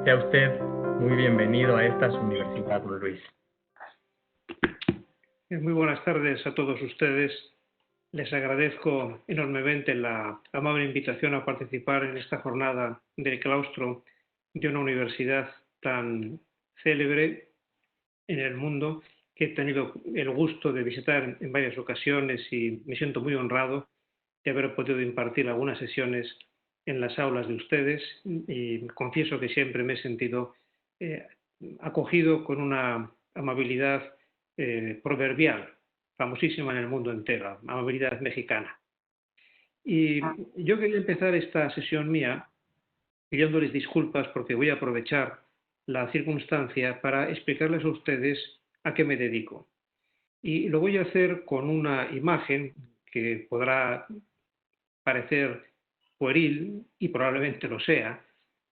Sea usted muy bienvenido a esta su universidad, don Luis. Muy buenas tardes a todos ustedes. Les agradezco enormemente la amable invitación a participar en esta jornada del claustro de una universidad tan célebre en el mundo que he tenido el gusto de visitar en varias ocasiones y me siento muy honrado de haber podido impartir algunas sesiones en las aulas de ustedes y confieso que siempre me he sentido acogido con una amabilidad proverbial, famosísima en el mundo entero, amabilidad mexicana. Y yo quería empezar esta sesión mía pidiéndoles disculpas porque voy a aprovechar la circunstancia para explicarles a ustedes a qué me dedico. Y lo voy a hacer con una imagen que podrá parecer pueril, y probablemente lo sea,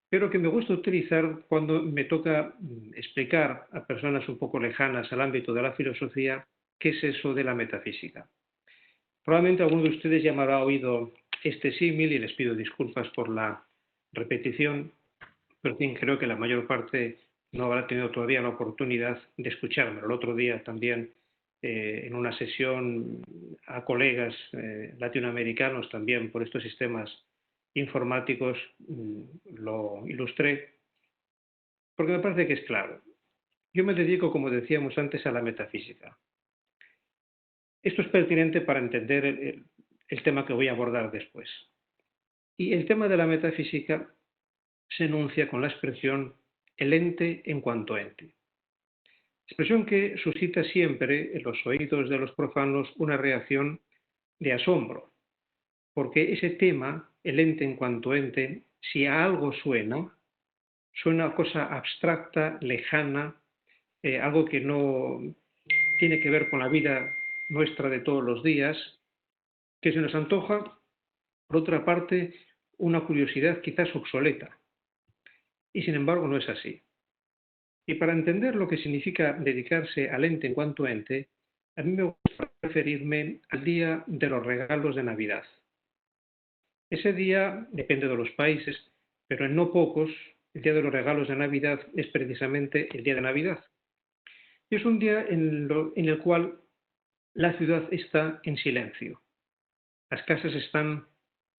pero que me gusta utilizar cuando me toca explicar a personas un poco lejanas al ámbito de la filosofía qué es eso de la metafísica. Probablemente alguno de ustedes ya me habrá oído este símil y les pido disculpas por la repetición, pero en fin, creo que la mayor parte no habrá tenido todavía la oportunidad de escucharme. El otro día también en una sesión a colegas latinoamericanos también por estos sistemas informáticos lo ilustré, porque me parece que es claro. Yo me dedico, como decíamos antes, a la metafísica. Esto es pertinente para entender el tema que voy a abordar después. Y el tema de la metafísica se enuncia con la expresión el ente en cuanto ente. Expresión que suscita siempre en los oídos de los profanos una reacción de asombro, porque ese tema, el ente en cuanto ente, si a algo suena a cosa abstracta, lejana, algo que no tiene que ver con la vida nuestra de todos los días, que se nos antoja, por otra parte, una curiosidad quizás obsoleta. Y sin embargo no es así. Y para entender lo que significa dedicarse al ente en cuanto ente, a mí me gusta referirme al día de los regalos de Navidad. Ese día depende de los países, pero en no pocos, el día de los regalos de Navidad es precisamente el día de Navidad. Y es un día en el cual la ciudad está en silencio. Las casas están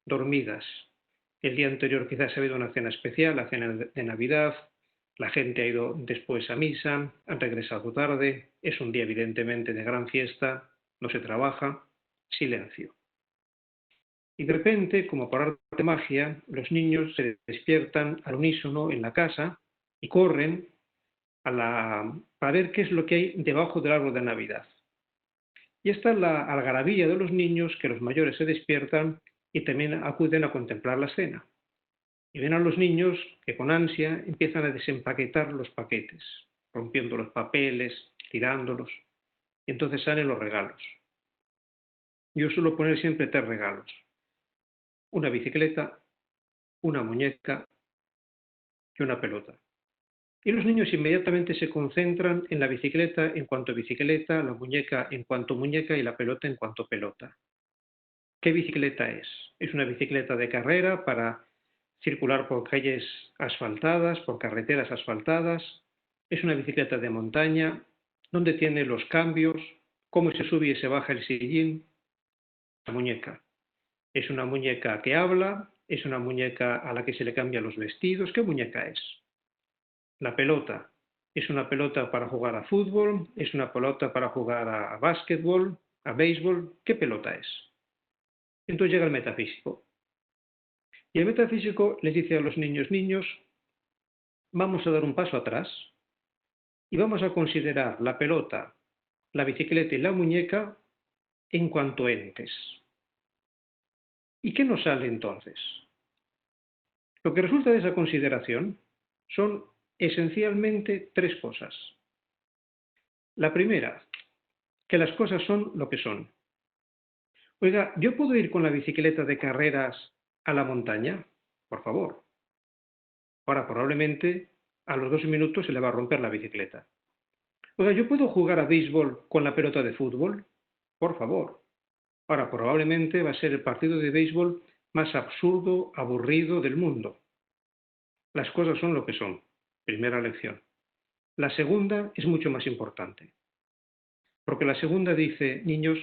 dormidas. El día anterior quizás ha habido una cena especial, la cena de Navidad, la gente ha ido después a misa, han regresado tarde, es un día evidentemente de gran fiesta, no se trabaja, silencio. Y de repente, como por arte de magia, los niños se despiertan al unísono en la casa y corren para ver qué es lo que hay debajo del árbol de Navidad. Y esta es la algarabía de los niños que los mayores se despiertan y también acuden a contemplar la cena. Y ven a los niños que con ansia empiezan a desempaquetar los paquetes, rompiendo los papeles, tirándolos, y entonces salen los regalos. Yo suelo poner siempre 3 regalos: una bicicleta, una muñeca y una pelota. Y los niños inmediatamente se concentran en la bicicleta en cuanto bicicleta, la muñeca en cuanto muñeca y la pelota en cuanto pelota. ¿Qué bicicleta es? Es una bicicleta de carrera para circular por calles asfaltadas, por carreteras asfaltadas. Es una bicicleta de montaña. ¿Dónde tiene los cambios? ¿Cómo se sube y se baja el sillín? La muñeca. Es una muñeca que habla, es una muñeca a la que se le cambian los vestidos. ¿Qué muñeca es? La pelota. Es una pelota para jugar a fútbol, es una pelota para jugar a básquetbol, a béisbol. ¿Qué pelota es? Entonces llega el metafísico. Y el metafísico les dice a los niños, niños, vamos a dar un paso atrás y vamos a considerar la pelota, la bicicleta y la muñeca en cuanto entes. ¿Y qué nos sale entonces? Lo que resulta de esa consideración son esencialmente 3 cosas. La primera, que las cosas son lo que son. Oiga, ¿yo puedo ir con la bicicleta de carreras a la montaña? Por favor. Ahora probablemente a los 2 minutos se le va a romper la bicicleta. Oiga, ¿yo puedo jugar a béisbol con la pelota de fútbol? Por favor. Ahora probablemente va a ser el partido de béisbol más absurdo, aburrido del mundo. Las cosas son lo que son. primera lección. La segunda es mucho más importante, porque la segunda dice, niños,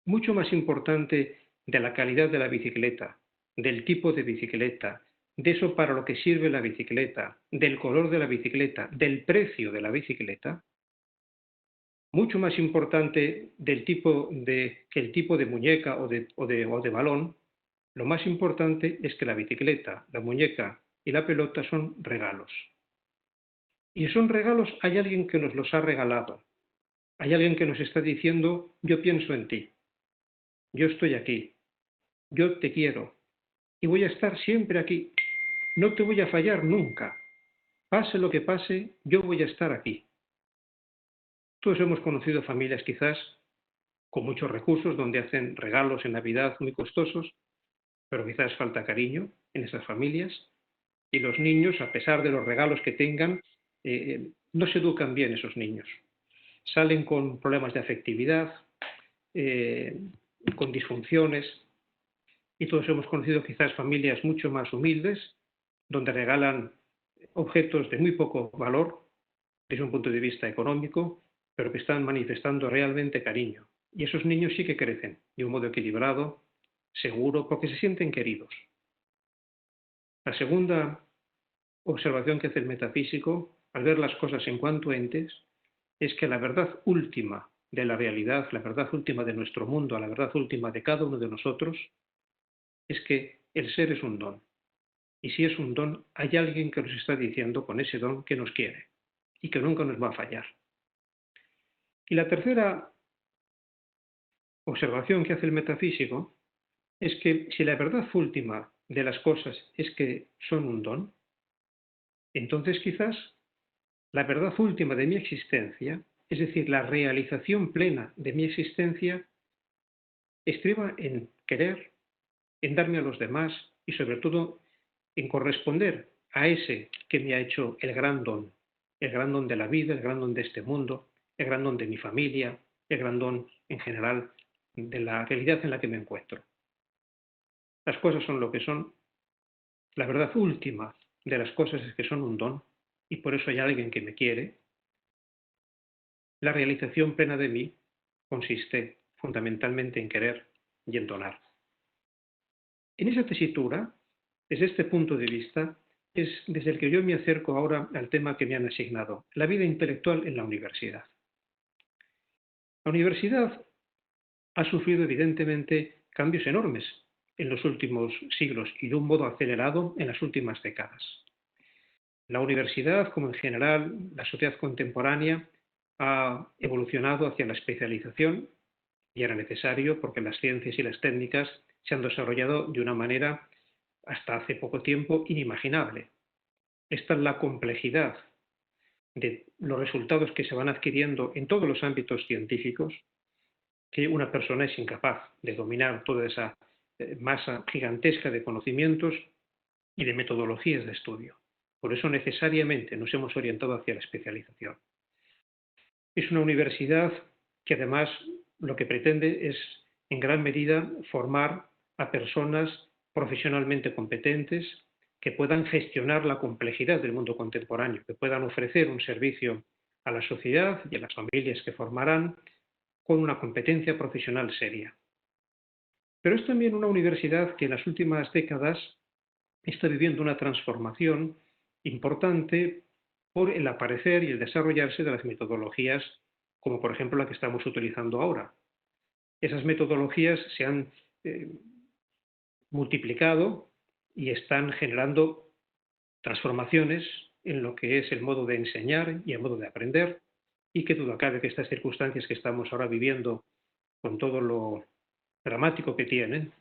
mucho más importante de la calidad de la bicicleta, del tipo de bicicleta, de eso para lo que sirve la bicicleta, del color de la bicicleta, del precio de la bicicleta, mucho más importante que el tipo de muñeca o de balón, lo más importante es que la bicicleta, la muñeca y la pelota son regalos. Y son regalos, hay alguien que nos los ha regalado, hay alguien que nos está diciendo, yo pienso en ti, yo estoy aquí, yo te quiero y voy a estar siempre aquí, no te voy a fallar nunca, pase lo que pase, yo voy a estar aquí. Todos hemos conocido familias quizás con muchos recursos donde hacen regalos en Navidad muy costosos, pero quizás falta cariño en esas familias y los niños, a pesar de los regalos que tengan, no se educan bien esos niños. Salen con problemas de afectividad, con disfunciones, y todos hemos conocido quizás familias mucho más humildes, donde regalan objetos de muy poco valor desde un punto de vista económico, pero que están manifestando realmente cariño. Y esos niños sí que crecen de un modo equilibrado, seguro, porque se sienten queridos. La segunda observación que hace el metafísico, al ver las cosas en cuanto entes, es que la verdad última de la realidad, la verdad última de nuestro mundo, la verdad última de cada uno de nosotros, es que el ser es un don. Y si es un don, hay alguien que nos está diciendo con ese don que nos quiere y que nunca nos va a fallar. Y la tercera observación que hace el metafísico es que si la verdad última de las cosas es que son un don, entonces quizás la verdad última de mi existencia, es decir, la realización plena de mi existencia, estriba en querer, en darme a los demás y sobre todo en corresponder a ese que me ha hecho el gran don de la vida, el gran don de este mundo, el gran don de mi familia, el gran don en general de la realidad en la que me encuentro. Las cosas son lo que son. La verdad última de las cosas es que son un don y por eso hay alguien que me quiere. La realización plena de mí consiste fundamentalmente en querer y en donar. En esa tesitura, desde este punto de vista, es desde el que yo me acerco ahora al tema que me han asignado, la vida intelectual en la universidad. La universidad ha sufrido evidentemente cambios enormes en los últimos siglos y de un modo acelerado en las últimas décadas. La universidad, como en general la sociedad contemporánea, ha evolucionado hacia la especialización y era necesario porque las ciencias y las técnicas se han desarrollado de una manera hasta hace poco tiempo inimaginable. Esta es la complejidad de los resultados que se van adquiriendo en todos los ámbitos científicos, que una persona es incapaz de dominar toda esa masa gigantesca de conocimientos y de metodologías de estudio. Por eso necesariamente nos hemos orientado hacia la especialización. Es una universidad que además lo que pretende es en gran medida formar a personas profesionalmente competentes que puedan gestionar la complejidad del mundo contemporáneo, que puedan ofrecer un servicio a la sociedad y a las familias que formarán con una competencia profesional seria. Pero es también una universidad que en las últimas décadas está viviendo una transformación importante por el aparecer y el desarrollarse de las metodologías como por ejemplo la que estamos utilizando ahora. Esas metodologías se han multiplicado y están generando transformaciones en lo que es el modo de enseñar y el modo de aprender, y que duda cabe que estas circunstancias que estamos ahora viviendo, con todo lo dramático que tienen,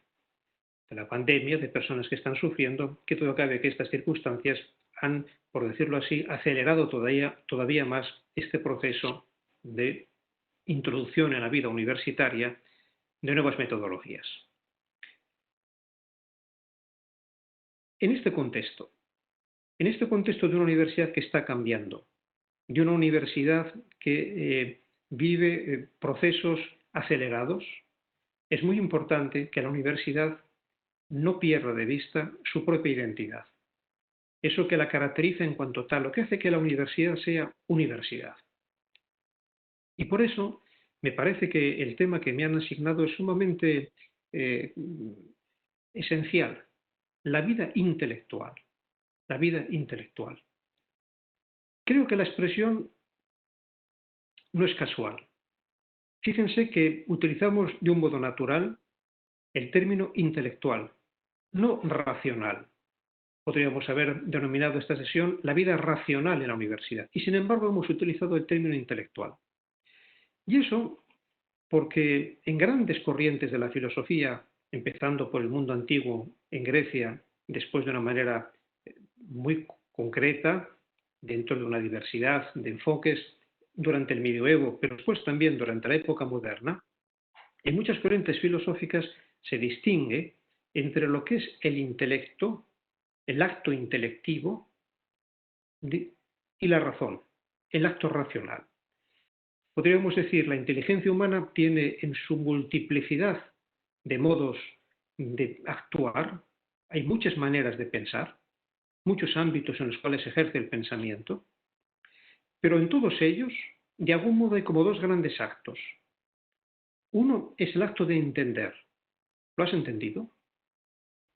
de la pandemia, de personas que están sufriendo, que duda cabe que estas circunstancias han, por decirlo así, acelerado todavía más este proceso de introducción en la vida universitaria de nuevas metodologías. En este contexto de una universidad que está cambiando, de una universidad que vive procesos acelerados, es muy importante que la universidad no pierda de vista su propia identidad. eso que la caracteriza en cuanto tal, lo que hace que la universidad sea universidad. Y por eso me parece que el tema que me han asignado es sumamente eh, esencial, la vida intelectual, la vida intelectual. Creo que la expresión no es casual. Fíjense que utilizamos de un modo natural el término intelectual, no racional. Podríamos haber denominado esta sesión la vida racional en la universidad, y sin embargo hemos utilizado el término intelectual. Y eso porque en grandes corrientes de la filosofía, empezando por el mundo antiguo en Grecia, después de una manera muy concreta, dentro de una diversidad de enfoques, durante el medioevo, pero después también durante la época moderna, en muchas corrientes filosóficas se distingue entre lo que es el intelecto, el acto intelectivo, y la razón, el acto racional. Podríamos decir, la inteligencia humana tiene en su multiplicidad de modos de actuar, hay muchas maneras de pensar, muchos ámbitos en los cuales se ejerce el pensamiento, pero en todos ellos, de algún modo, hay como dos grandes actos. Uno es el acto de entender. ¿Lo has entendido?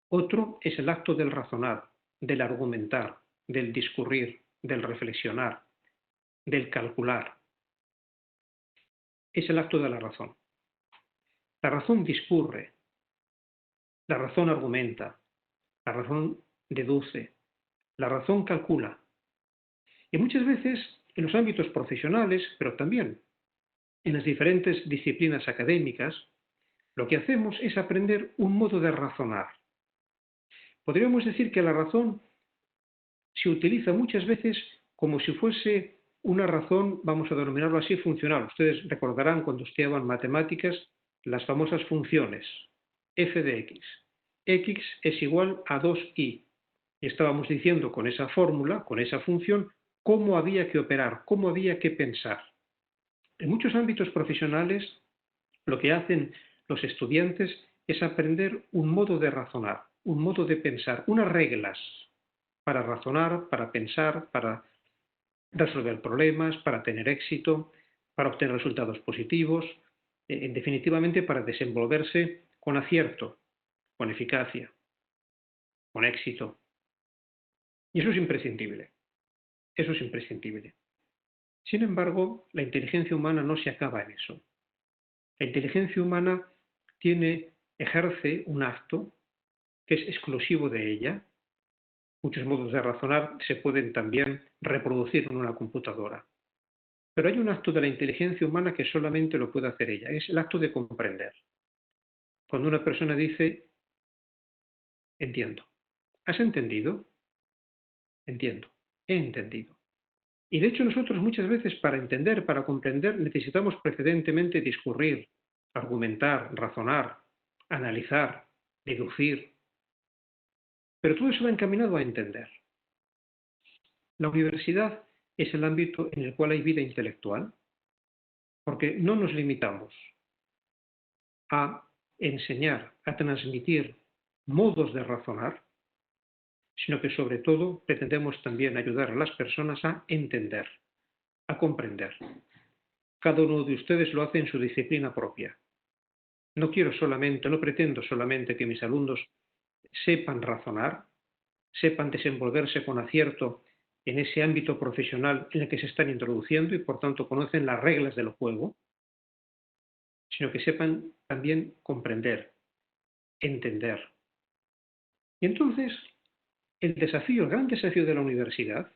Otro es el acto del razonar, del argumentar, del discurrir, del reflexionar, del calcular. Es el acto de la razón. La razón discurre, la razón argumenta, la razón deduce, la razón calcula. Y muchas veces en los ámbitos profesionales, pero también en las diferentes disciplinas académicas, lo que hacemos es aprender un modo de razonar. Podríamos decir que la razón se utiliza muchas veces como si fuese una razón, vamos a denominarlo así, funcional. Ustedes recordarán cuando estudiaban matemáticas las famosas funciones f de x. X es igual a 2y. Y estábamos diciendo con esa fórmula, con esa función, cómo había que operar, cómo había que pensar. En muchos ámbitos profesionales, lo que hacen los estudiantes es aprender un modo de razonar, un modo de pensar, unas reglas para razonar, para pensar, para resolver problemas, para tener éxito, para obtener resultados positivos, definitivamente para desenvolverse con acierto, con eficacia, con éxito. Y eso es imprescindible. Eso es imprescindible. Sin embargo, la inteligencia humana no se acaba en eso. La inteligencia humana ejerce un acto que es exclusivo de ella. Muchos modos de razonar se pueden también reproducir en una computadora. Pero hay un acto de la inteligencia humana que solamente lo puede hacer ella, es el acto de comprender. Cuando una persona dice, entiendo. ¿Has entendido? Entiendo. He entendido. Y de hecho nosotros muchas veces para entender, para comprender, necesitamos precedentemente discurrir, argumentar, razonar, analizar, deducir. Pero todo eso va encaminado a entender. La universidad es el ámbito en el cual hay vida intelectual, porque no nos limitamos a enseñar, a transmitir modos de razonar, sino que sobre todo pretendemos también ayudar a las personas a entender, a comprender. Cada uno de ustedes lo hace en su disciplina propia. No pretendo solamente que mis alumnos sepan razonar, sepan desenvolverse con acierto en ese ámbito profesional en el que se están introduciendo y por tanto conocen las reglas del juego, sino que sepan también comprender, entender. Y entonces, el gran desafío de la universidad,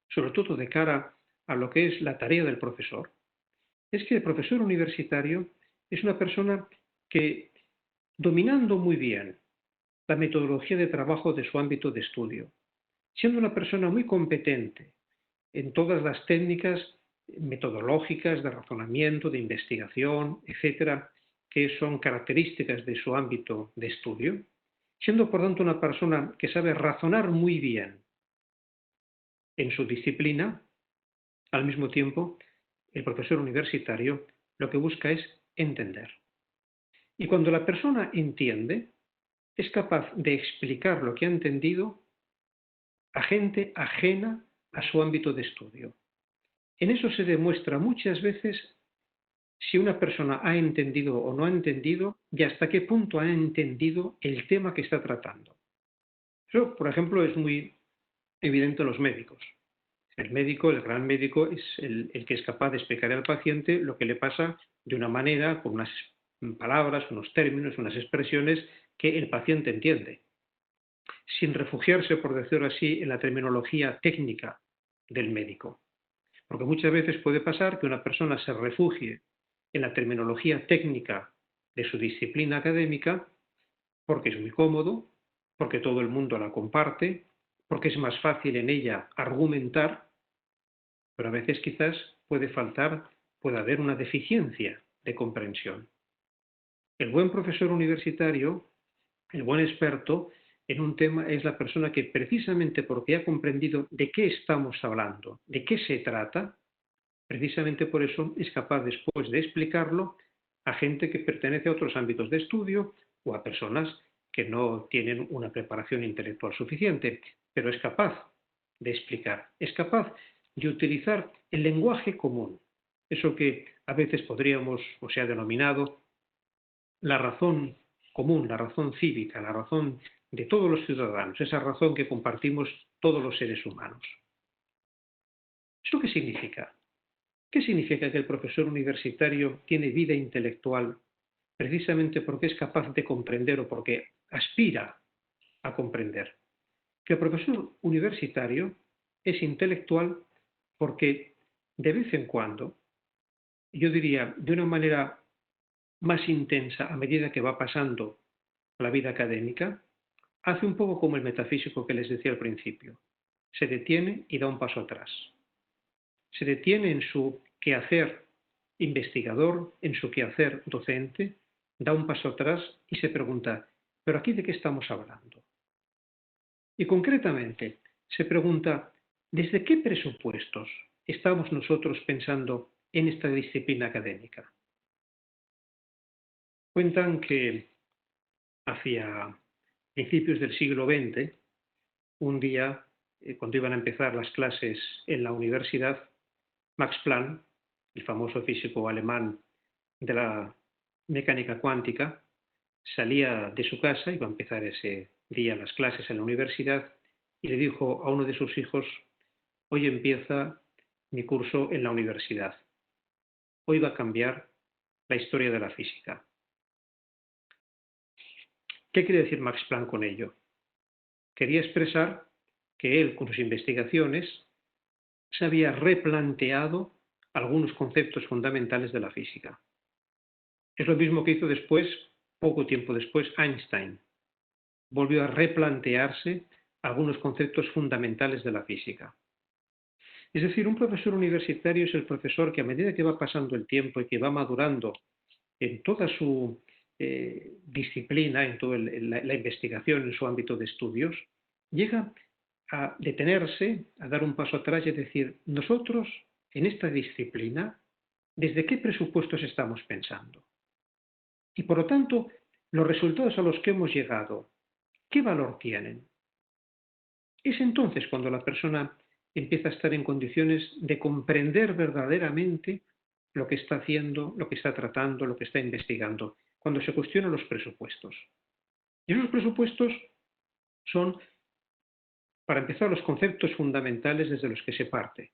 sobre todo de cara a lo que es la tarea del profesor, es que el profesor universitario es una persona que, dominando muy bien la metodología de trabajo de su ámbito de estudio, siendo una persona muy competente en todas las técnicas metodológicas de razonamiento, de investigación, etcétera, que son características de su ámbito de estudio, siendo por tanto una persona que sabe razonar muy bien en su disciplina, al mismo tiempo, el profesor universitario lo que busca es entender. Y cuando la persona entiende, es capaz de explicar lo que ha entendido a gente ajena a su ámbito de estudio. En eso se demuestra muchas veces si una persona ha entendido o no ha entendido y hasta qué punto ha entendido el tema que está tratando. Eso, por ejemplo, es muy evidente en los médicos. El médico, el gran médico, es el que es capaz de explicar al paciente lo que le pasa de una manera, con unas palabras, unos términos, unas expresiones que el paciente entiende, sin refugiarse, por decirlo así, en la terminología técnica del médico. Porque muchas veces puede pasar que una persona se refugie en la terminología técnica de su disciplina académica porque es muy cómodo, porque todo el mundo la comparte, porque es más fácil en ella argumentar, pero a veces quizás puede haber una deficiencia de comprensión. El buen profesor universitario, el buen experto en un tema es la persona que precisamente porque ha comprendido de qué estamos hablando, de qué se trata, precisamente por eso es capaz después de explicarlo a gente que pertenece a otros ámbitos de estudio o a personas que no tienen una preparación intelectual suficiente, pero es capaz de explicar, es capaz de utilizar el lenguaje común, eso que a veces podríamos o se ha denominado la razón común, la razón cívica, la razón de todos los ciudadanos, esa razón que compartimos todos los seres humanos. ¿Eso qué significa? ¿Qué significa que el profesor universitario tiene vida intelectual precisamente porque es capaz de comprender o porque aspira a comprender? Que el profesor universitario es intelectual porque de vez en cuando, yo diría de una manera más intensa a medida que va pasando la vida académica, hace un poco como el metafísico que les decía al principio. Se detiene y da un paso atrás. Se detiene en su quehacer investigador, en su quehacer docente, da un paso atrás y se pregunta, ¿pero aquí de qué estamos hablando? Y concretamente se pregunta, ¿desde qué presupuestos estamos nosotros pensando en esta disciplina académica? Cuentan que hacia principios del siglo XX, un día, cuando iban a empezar las clases en la universidad, Max Planck, el famoso físico alemán de la mecánica cuántica, salía de su casa, iba a empezar ese día las clases en la universidad, y le dijo a uno de sus hijos, hoy empieza mi curso en la universidad. Hoy va a cambiar la historia de la física. ¿Qué quiere decir Max Planck con ello? Quería expresar que él, con sus investigaciones, se había replanteado algunos conceptos fundamentales de la física. Es lo mismo que hizo después, poco tiempo después, Einstein. Volvió a replantearse algunos conceptos fundamentales de la física. Es decir, un profesor universitario es el profesor que a medida que va pasando el tiempo y que va madurando en toda su disciplina, en toda la investigación, en su ámbito de estudios, llega a detenerse, a dar un paso atrás y a decir, nosotros en esta disciplina, ¿desde qué presupuestos estamos pensando? Y por lo tanto, los resultados a los que hemos llegado, ¿qué valor tienen? Es entonces cuando la persona empieza a estar en condiciones de comprender verdaderamente lo que está haciendo, lo que está tratando, lo que está investigando, cuando se cuestionan los presupuestos. Y esos presupuestos son, para empezar, los conceptos fundamentales desde los que se parte.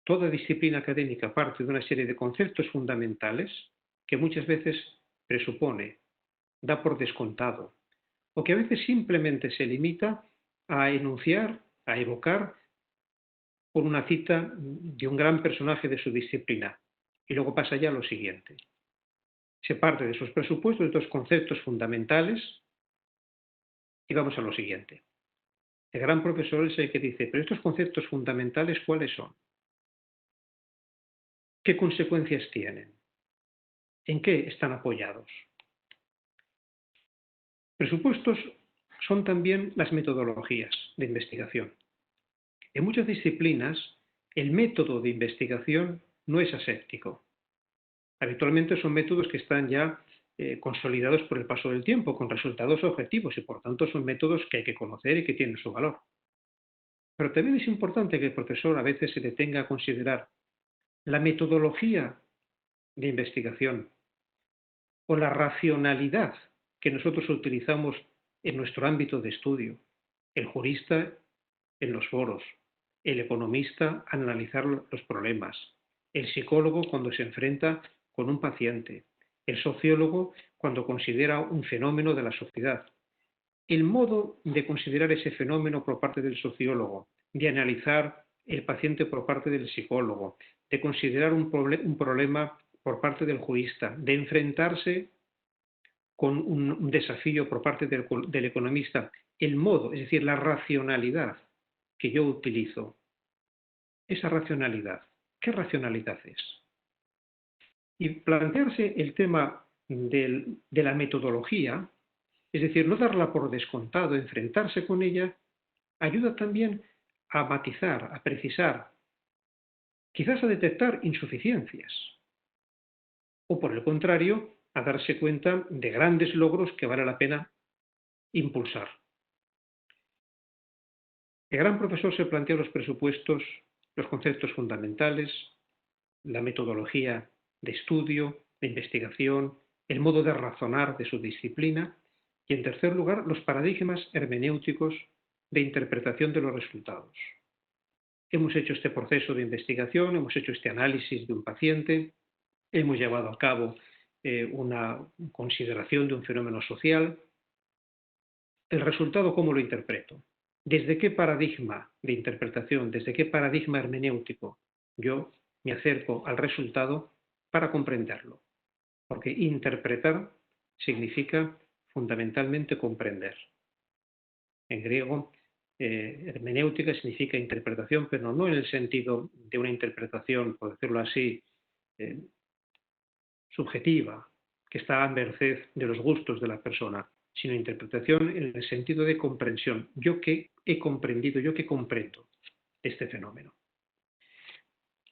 Toda disciplina académica parte de una serie de conceptos fundamentales que muchas veces presupone, da por descontado, o que a veces simplemente se limita a enunciar, a evocar por una cita de un gran personaje de su disciplina, y luego pasa ya a lo siguiente. Se parte de esos presupuestos, de estos conceptos fundamentales, y vamos a lo siguiente. El gran profesor es el que dice, pero estos conceptos fundamentales, ¿cuáles son? ¿Qué consecuencias tienen? ¿En qué están apoyados? Presupuestos son también las metodologías de investigación. En muchas disciplinas, el método de investigación no es aséptico. Habitualmente son métodos que están ya consolidados por el paso del tiempo, con resultados objetivos y por tanto son métodos que hay que conocer y que tienen su valor. Pero también es importante que el profesor a veces se detenga a considerar la metodología de investigación o la racionalidad que nosotros utilizamos en nuestro ámbito de estudio. El jurista en los foros, el economista al analizar los problemas, el psicólogo cuando se enfrenta con un paciente, el sociólogo cuando considera un fenómeno de la sociedad. El modo de considerar ese fenómeno por parte del sociólogo, de analizar el paciente por parte del psicólogo, de considerar un problema por parte del jurista, de enfrentarse con un desafío por parte del economista, el modo, es decir, la racionalidad que yo utilizo, esa racionalidad, ¿qué racionalidad es? Y plantearse el tema de la metodología, es decir, no darla por descontado, enfrentarse con ella, ayuda también a matizar, a precisar, quizás a detectar insuficiencias, o por el contrario, a darse cuenta de grandes logros que vale la pena impulsar. El gran profesor se plantea los presupuestos, los conceptos fundamentales, la metodología de estudio, de investigación, el modo de razonar de su disciplina y, en tercer lugar, los paradigmas hermenéuticos de interpretación de los resultados. Hemos hecho este proceso de investigación, hemos hecho este análisis de un paciente, hemos llevado a cabo una consideración de un fenómeno social. ¿El resultado cómo lo interpreto? ¿Desde qué paradigma de interpretación, desde qué paradigma hermenéutico yo me acerco al resultado para comprenderlo? Porque interpretar significa fundamentalmente comprender. En griego, hermenéutica significa interpretación, pero no en el sentido de una interpretación, por decirlo así, subjetiva, que está a merced de los gustos de la persona, sino interpretación en el sentido de comprensión. Yo que he comprendido, yo que comprendo este fenómeno.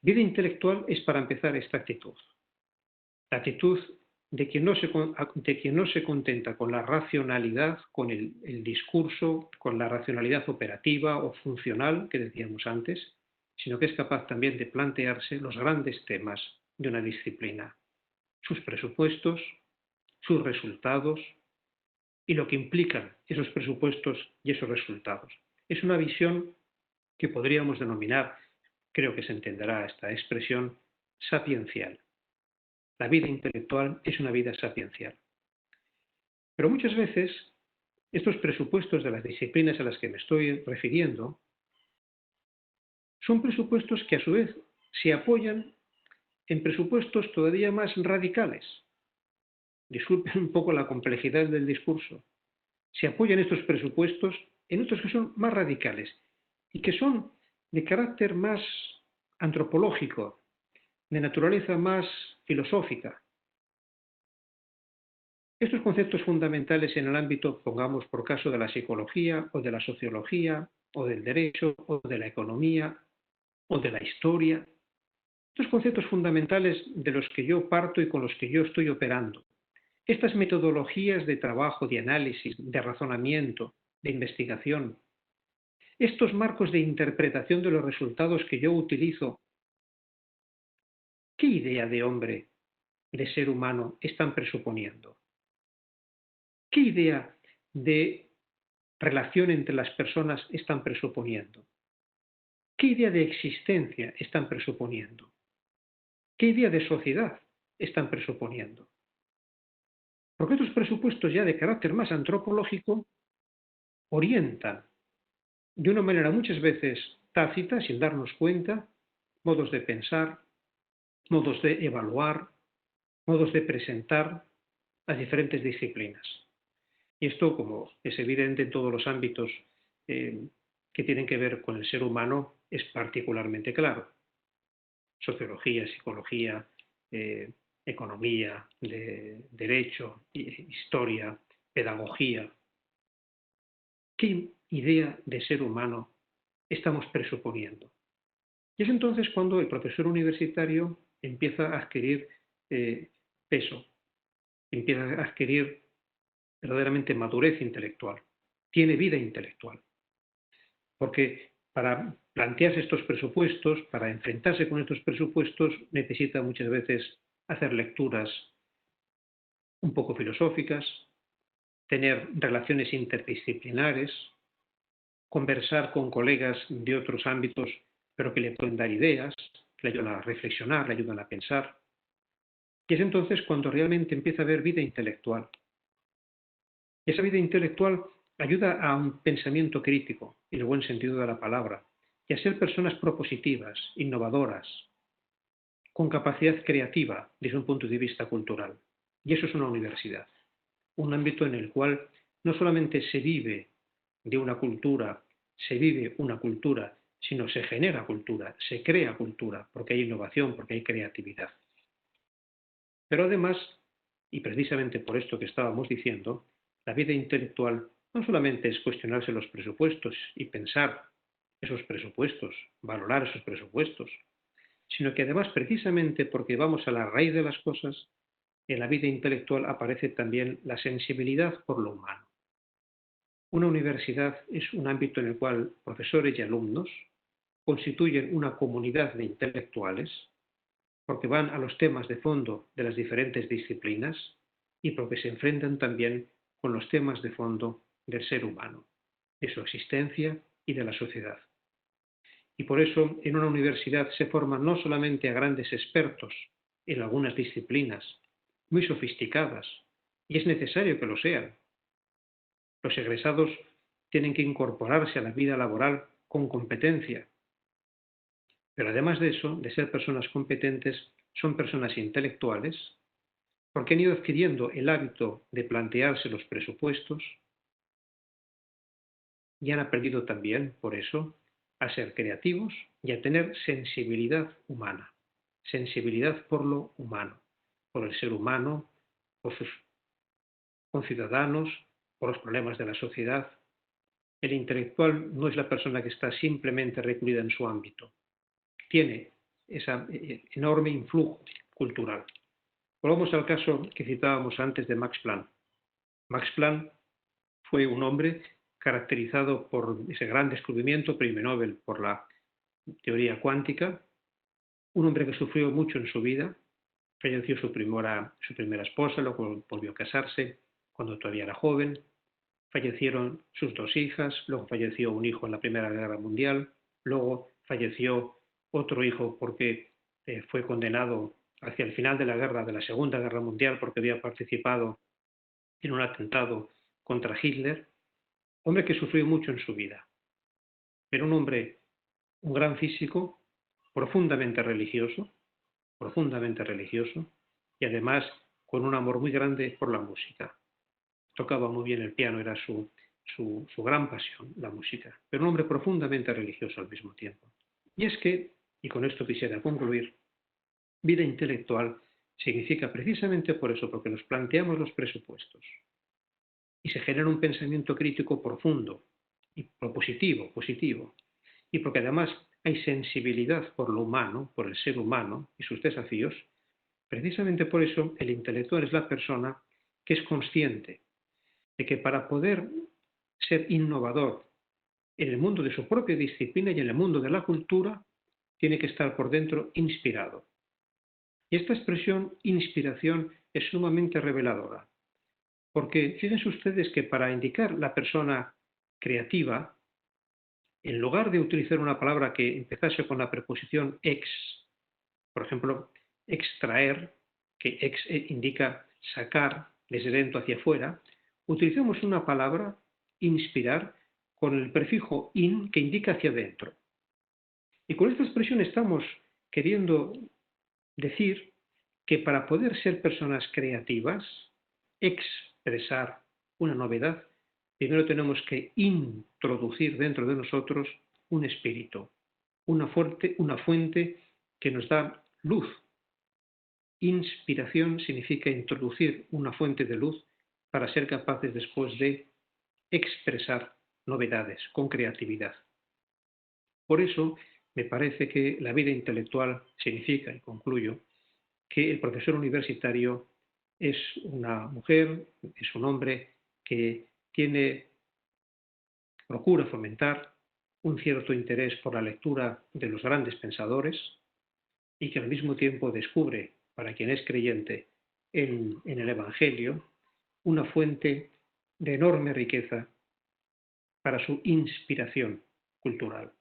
Vida intelectual es, para empezar, esta actitud. La actitud de quien no se contenta con la racionalidad, con el discurso, con la racionalidad operativa o funcional que decíamos antes, sino que es capaz también de plantearse los grandes temas de una disciplina, sus presupuestos, sus resultados y lo que implican esos presupuestos y esos resultados. Es una visión que podríamos denominar, creo que se entenderá esta expresión, sapiencial. La vida intelectual es una vida sapiencial. Pero muchas veces estos presupuestos de las disciplinas a las que me estoy refiriendo son presupuestos que a su vez se apoyan en presupuestos todavía más radicales. Disculpen un poco la complejidad del discurso. Se apoyan estos presupuestos en otros que son más radicales y que son de carácter más antropológico, de naturaleza más filosófica. Estos conceptos fundamentales en el ámbito, pongamos por caso, de la psicología o de la sociología o del derecho o de la economía o de la historia, estos conceptos fundamentales de los que yo parto y con los que yo estoy operando, estas metodologías de trabajo, de análisis, de razonamiento, de investigación, estos marcos de interpretación de los resultados que yo utilizo, ¿qué idea de hombre, de ser humano están presuponiendo? ¿Qué idea de relación entre las personas están presuponiendo? ¿Qué idea de existencia están presuponiendo? ¿Qué idea de sociedad están presuponiendo? Porque estos presupuestos ya de carácter más antropológico orientan de una manera muchas veces tácita, sin darnos cuenta, modos de pensar, modos de evaluar, modos de presentar las diferentes disciplinas. Y esto, como es evidente en todos los ámbitos que tienen que ver con el ser humano, es particularmente claro. Sociología, psicología, economía, derecho, historia, pedagogía. ¿Qué idea de ser humano estamos presuponiendo? Y es entonces cuando el profesor universitario empieza a adquirir peso, empieza a adquirir verdaderamente madurez intelectual, tiene vida intelectual. Porque Para plantearse estos presupuestos, para enfrentarse con estos presupuestos, necesita muchas veces hacer lecturas un poco filosóficas, tener relaciones interdisciplinares, conversar con colegas de otros ámbitos, pero que le pueden dar ideas, que le ayudan a reflexionar, le ayudan a pensar. Y es entonces cuando realmente empieza a haber vida intelectual. Y esa vida intelectual ayuda a un pensamiento crítico, en el buen sentido de la palabra, y a ser personas propositivas, innovadoras, con capacidad creativa desde un punto de vista cultural. Y eso es una universidad, un ámbito en el cual no solamente se vive de una cultura, se vive una cultura, sino se genera cultura, se crea cultura, porque hay innovación, porque hay creatividad. Pero además, y precisamente por esto que estábamos diciendo, la vida intelectual no solamente es cuestionarse los presupuestos y pensar esos presupuestos, valorar esos presupuestos, sino que además precisamente porque vamos a la raíz de las cosas, en la vida intelectual aparece también la sensibilidad por lo humano. Una universidad es un ámbito en el cual profesores y alumnos constituyen una comunidad de intelectuales porque van a los temas de fondo de las diferentes disciplinas y porque se enfrentan también con los temas de fondo del ser humano, de su existencia y de la sociedad. Y por eso en una universidad se forman no solamente a grandes expertos en algunas disciplinas, muy sofisticadas, y es necesario que lo sean. Los egresados tienen que incorporarse a la vida laboral con competencia, pero además de eso, de ser personas competentes, son personas intelectuales, porque han ido adquiriendo el hábito de plantearse los presupuestos y han aprendido también, por eso, a ser creativos y a tener sensibilidad humana, sensibilidad por lo humano, por el ser humano, por sus conciudadanos, por los problemas de la sociedad. El intelectual no es la persona que está simplemente recluida en su ámbito, tiene ese enorme influjo cultural. Volvamos al caso que citábamos antes de Max Planck. Max Planck fue un hombre caracterizado por ese gran descubrimiento, premio Nobel por la teoría cuántica, un hombre que sufrió mucho en su vida, falleció su primera esposa, luego volvió a casarse cuando todavía era joven, fallecieron sus dos hijas, luego falleció un hijo en la Primera Guerra Mundial, luego falleció otro hijo porque fue condenado hacia el final de la guerra, de la Segunda Guerra Mundial, porque había participado en un atentado contra Hitler. Hombre que sufrió mucho en su vida, pero un hombre, un gran físico, profundamente religioso, y además con un amor muy grande por la música. Tocaba muy bien el piano, era su gran pasión, la música, pero un hombre profundamente religioso al mismo tiempo. Y es que, y con esto quisiera concluir, vida intelectual significa precisamente por eso, porque nos planteamos los presupuestos y se genera un pensamiento crítico profundo y propositivo, positivo, y porque además hay sensibilidad por lo humano, por el ser humano y sus desafíos. Precisamente por eso el intelectual es la persona que es consciente de que para poder ser innovador en el mundo de su propia disciplina y en el mundo de la cultura, tiene que estar por dentro inspirado. Y esta expresión inspiración es sumamente reveladora, porque fíjense ustedes que para indicar la persona creativa, en lugar de utilizar una palabra que empezase con la preposición ex, por ejemplo, extraer, que ex indica sacar desde dentro hacia afuera, utilizamos una palabra, inspirar, con el prefijo in que indica hacia adentro. Y con esta expresión estamos queriendo decir que para poder ser personas creativas, expresar una novedad, primero tenemos que introducir dentro de nosotros un espíritu, una fuente que nos da luz. Inspiración significa introducir una fuente de luz para ser capaces después de expresar novedades con creatividad. Por eso me parece que la vida intelectual significa, y concluyo, que el profesor universitario es una mujer, es un hombre que procura fomentar un cierto interés por la lectura de los grandes pensadores y que al mismo tiempo descubre, para quien es creyente, en el Evangelio, una fuente de enorme riqueza para su inspiración cultural.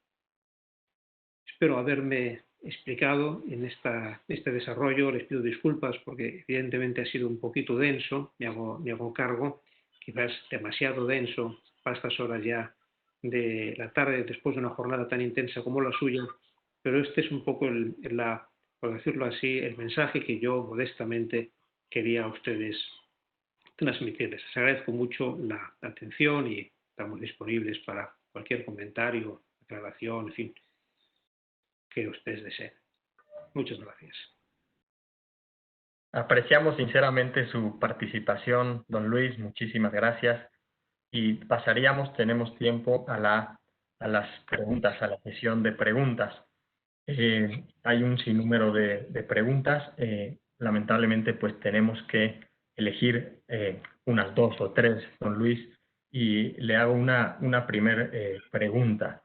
Espero haberme explicado en este desarrollo. Les pido disculpas porque evidentemente ha sido un poquito denso, me hago cargo, quizás demasiado denso para estas horas ya de la tarde después de una jornada tan intensa como la suya, pero este es un poco por decirlo así, el mensaje que yo modestamente quería a ustedes transmitirles. Les agradezco mucho la atención y estamos disponibles para cualquier comentario, aclaración, en fin, que ustedes deseen. Muchas gracias. Apreciamos sinceramente su participación, don Luis. Muchísimas gracias. Y tenemos tiempo a las preguntas, a la sesión de preguntas. Hay un sinnúmero de preguntas. Lamentablemente, pues tenemos que elegir unas 2 o 3, don Luis, y le hago una primera pregunta.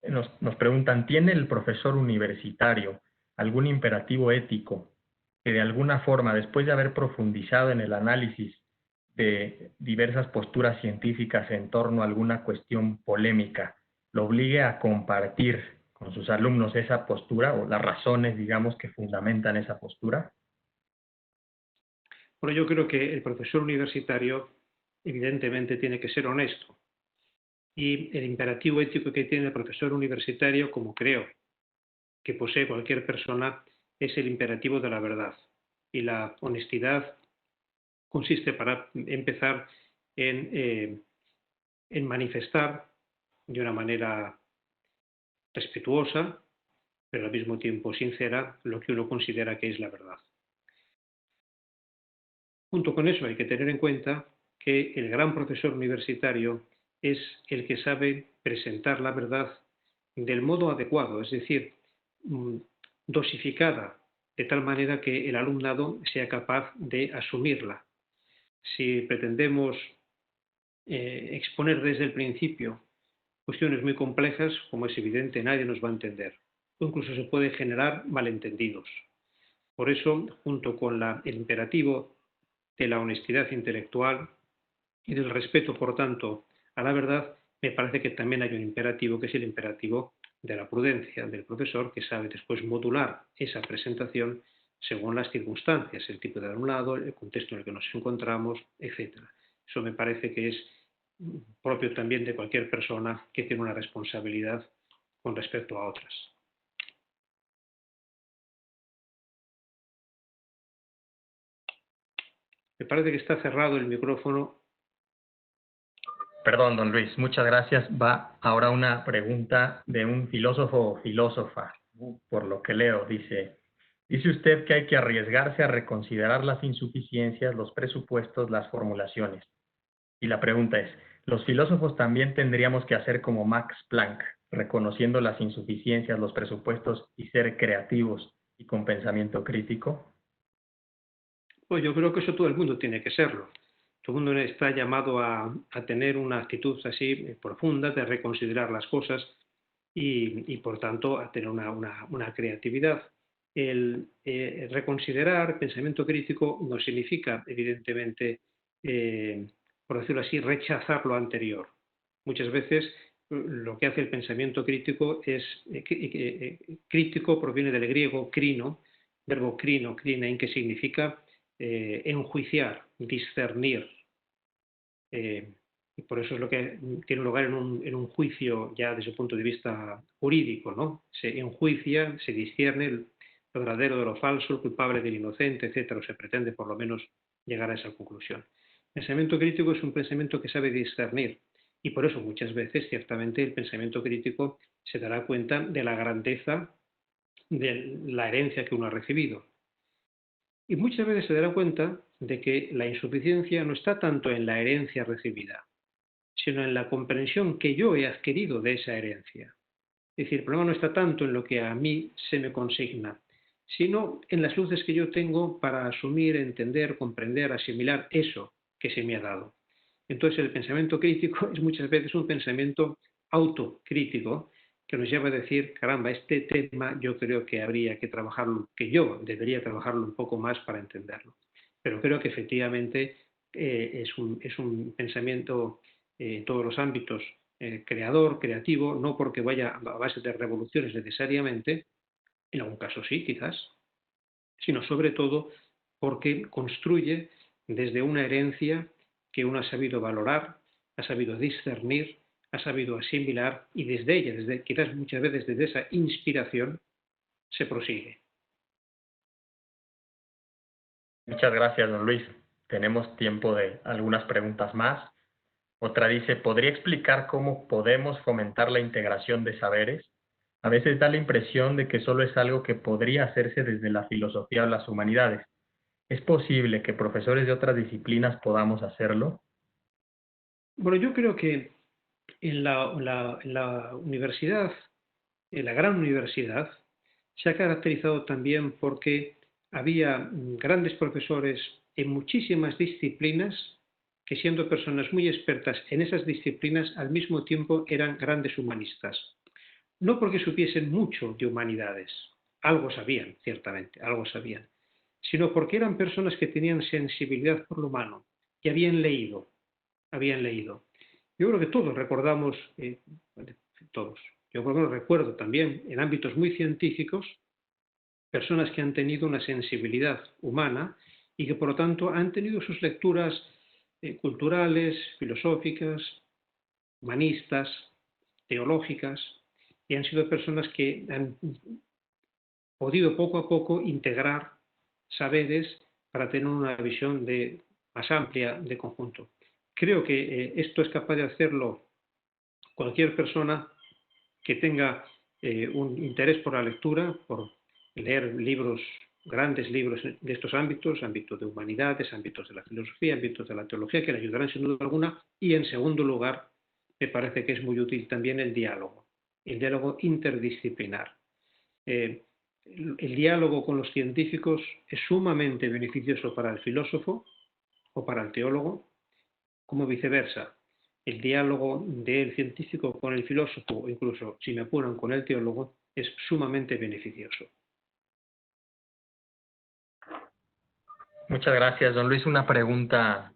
Nos preguntan, ¿tiene el profesor universitario algún imperativo ético que de alguna forma, después de haber profundizado en el análisis de diversas posturas científicas en torno a alguna cuestión polémica, lo obligue a compartir con sus alumnos esa postura o las razones, digamos, que fundamentan esa postura? Bueno, yo creo que el profesor universitario evidentemente tiene que ser honesto. Y el imperativo ético que tiene el profesor universitario, como creo que posee cualquier persona, es el imperativo de la verdad. Y la honestidad consiste, para empezar, en manifestar de una manera respetuosa, pero al mismo tiempo sincera, lo que uno considera que es la verdad. Junto con eso hay que tener en cuenta que el gran profesor universitario es el que sabe presentar la verdad del modo adecuado, es decir, dosificada, de tal manera que el alumnado sea capaz de asumirla. Si pretendemos exponer desde el principio cuestiones muy complejas, como es evidente, nadie nos va a entender. O incluso se puede generar malentendidos. Por eso, junto con el imperativo de la honestidad intelectual y del respeto, por tanto, a la verdad, me parece que también hay un imperativo, que es el imperativo de la prudencia del profesor, que sabe después modular esa presentación según las circunstancias, el tipo de alumnado, el contexto en el que nos encontramos, etc. Eso me parece que es propio también de cualquier persona que tiene una responsabilidad con respecto a otras. Me parece que está cerrado el micrófono. Perdón, don Luis, muchas gracias. Va ahora una pregunta de un filósofo o filósofa, por lo que leo. Dice usted que hay que arriesgarse a reconsiderar las insuficiencias, los presupuestos, las formulaciones. Y la pregunta es, ¿los filósofos también tendríamos que hacer como Max Planck, reconociendo las insuficiencias, los presupuestos y ser creativos y con pensamiento crítico? Pues yo creo que eso todo el mundo tiene que serlo. Todo el mundo está llamado a tener una actitud así profunda de reconsiderar las cosas y por tanto, a tener una creatividad. El reconsiderar pensamiento crítico no significa, evidentemente, por decirlo así, rechazar lo anterior. Muchas veces lo que hace el pensamiento crítico es, crítico proviene del griego crino, verbo crino, krinein, que significa enjuiciar, discernir. Y por eso es lo que tiene lugar en un juicio ya desde el punto de vista jurídico, ¿no? Se enjuicia, se discierne lo verdadero de lo falso, el culpable del inocente, etcétera, o se pretende por lo menos llegar a esa conclusión. El pensamiento crítico es un pensamiento que sabe discernir y por eso muchas veces, ciertamente, el pensamiento crítico se dará cuenta de la grandeza de la herencia que uno ha recibido. Y muchas veces se dará cuenta de que la insuficiencia no está tanto en la herencia recibida, sino en la comprensión que yo he adquirido de esa herencia. Es decir, el problema no está tanto en lo que a mí se me consigna, sino en las luces que yo tengo para asumir, entender, comprender, asimilar eso que se me ha dado. Entonces el pensamiento crítico es muchas veces un pensamiento autocrítico que nos lleva a decir, caramba, este tema yo creo que habría que trabajarlo, que yo debería trabajarlo un poco más para entenderlo. Pero creo que efectivamente es un pensamiento en todos los ámbitos creador, creativo, no porque vaya a base de revoluciones necesariamente, en algún caso sí, quizás, sino sobre todo porque construye desde una herencia que uno ha sabido valorar, ha sabido discernir, ha sabido asimilar y desde ella, quizás muchas veces desde esa inspiración, se prosigue. Muchas gracias, don Luis. Tenemos tiempo de algunas preguntas más. Otra dice, ¿podría explicar cómo podemos fomentar la integración de saberes? A veces da la impresión de que solo es algo que podría hacerse desde la filosofía o las humanidades. ¿Es posible que profesores de otras disciplinas podamos hacerlo? Bueno, yo creo que en la universidad, en la gran universidad, se ha caracterizado también porque había grandes profesores en muchísimas disciplinas que siendo personas muy expertas en esas disciplinas al mismo tiempo eran grandes humanistas. No porque supiesen mucho de humanidades, algo sabían, ciertamente, algo sabían, sino porque eran personas que tenían sensibilidad por lo humano, que habían leído, habían leído. Yo creo que todos recordamos, todos, yo por lo menos recuerdo también en ámbitos muy científicos, personas que han tenido una sensibilidad humana y que por lo tanto han tenido sus lecturas culturales, filosóficas, humanistas, teológicas, y han sido personas que han podido poco a poco integrar saberes para tener una visión más amplia de conjunto. Creo que esto es capaz de hacerlo cualquier persona que tenga un interés por la lectura, por leer libros, grandes libros de estos ámbitos, ámbitos de humanidades, ámbitos de la filosofía, ámbitos de la teología, que le ayudarán sin duda alguna. Y en segundo lugar, me parece que es muy útil también el diálogo interdisciplinar. El diálogo con los científicos es sumamente beneficioso para el filósofo o para el teólogo, como viceversa. El diálogo del científico con el filósofo, o incluso, si me apuran, con el teólogo, es sumamente beneficioso. Muchas gracias, don Luis. Una pregunta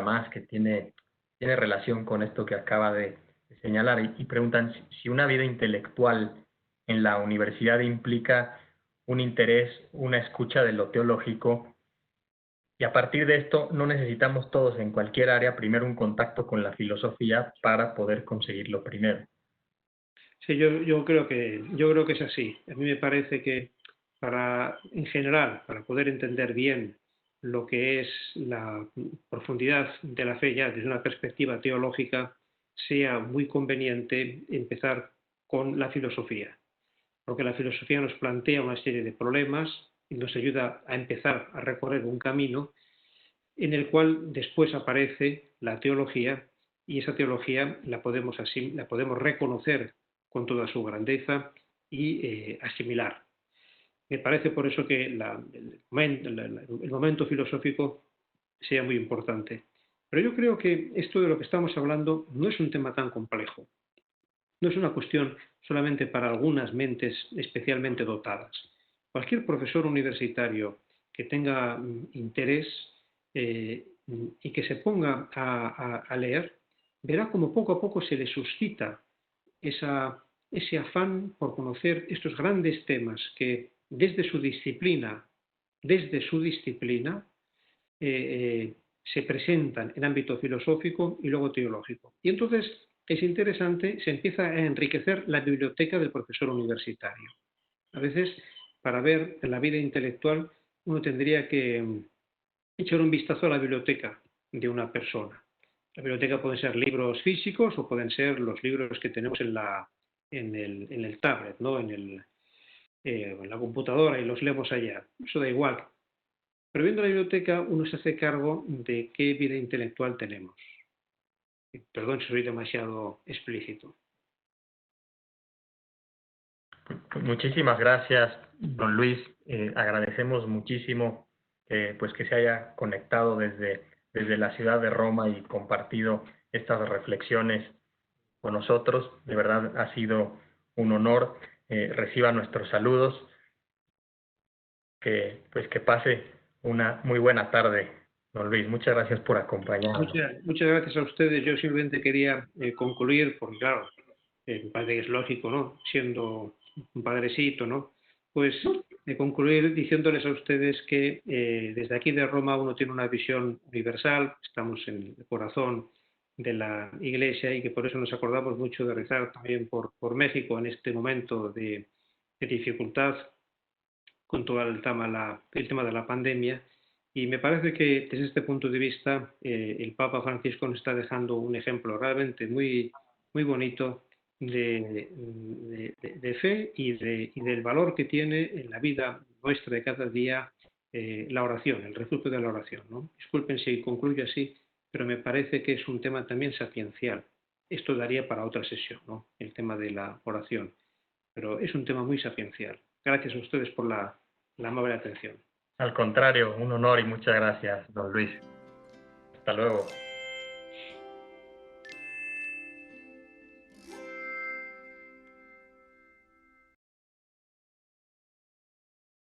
más que tiene relación con esto que acaba de señalar y preguntan si una vida intelectual en la universidad implica un interés, una escucha de lo teológico y a partir de esto no necesitamos todos en cualquier área primero un contacto con la filosofía para poder conseguirlo primero. Sí, yo creo que es así. A mí me parece que en general, para poder entender bien lo que es la profundidad de la fe ya desde una perspectiva teológica, sea muy conveniente empezar con la filosofía, porque la filosofía nos plantea una serie de problemas y nos ayuda a empezar a recorrer un camino en el cual después aparece la teología y esa teología la podemos reconocer con toda su grandeza y asimilar. Me parece por eso que el momento filosófico sea muy importante. Pero yo creo que esto de lo que estamos hablando no es un tema tan complejo. No es una cuestión solamente para algunas mentes especialmente dotadas. Cualquier profesor universitario que tenga interés y que se ponga a leer, verá como poco a poco se le suscita ese afán por conocer estos grandes temas que desde su disciplina se presentan en ámbito filosófico y luego teológico. Y entonces es interesante, se empieza a enriquecer la biblioteca del profesor universitario. A veces, para ver la vida intelectual, uno tendría que echar un vistazo a la biblioteca de una persona. La biblioteca pueden ser libros físicos o pueden ser los libros que tenemos en el tablet, ¿no? en la computadora y los leemos allá. Eso da igual. Pero viendo la biblioteca uno se hace cargo de qué vida intelectual tenemos. Perdón si soy demasiado explícito. Muchísimas gracias, don Luis. Agradecemos muchísimo pues que se haya conectado desde la ciudad de Roma y compartido estas reflexiones con nosotros. De verdad ha sido un honor. Reciba nuestros saludos. Que pase una muy buena tarde, don Luis. Muchas gracias por acompañarnos. Muchas gracias a ustedes. Yo simplemente quería concluir, porque claro, me parece que es lógico, ¿no? Siendo un padrecito, ¿no? Pues concluir diciéndoles a ustedes que desde aquí de Roma uno tiene una visión universal, estamos en el corazón de la Iglesia y que por eso nos acordamos mucho de rezar también por México en este momento de dificultad con todo el tema de la pandemia. Y me parece que desde este punto de vista el Papa Francisco nos está dejando un ejemplo realmente muy, muy bonito de fe y del valor que tiene en la vida nuestra de cada día la oración, el refugio de la oración, ¿no? Disculpen si concluyo así, pero me parece que es un tema también sapiencial. Esto daría para otra sesión, ¿no? El tema de la oración, pero es un tema muy sapiencial. Gracias a ustedes por la amable atención. Al contrario, un honor y muchas gracias, don Luis. Hasta luego.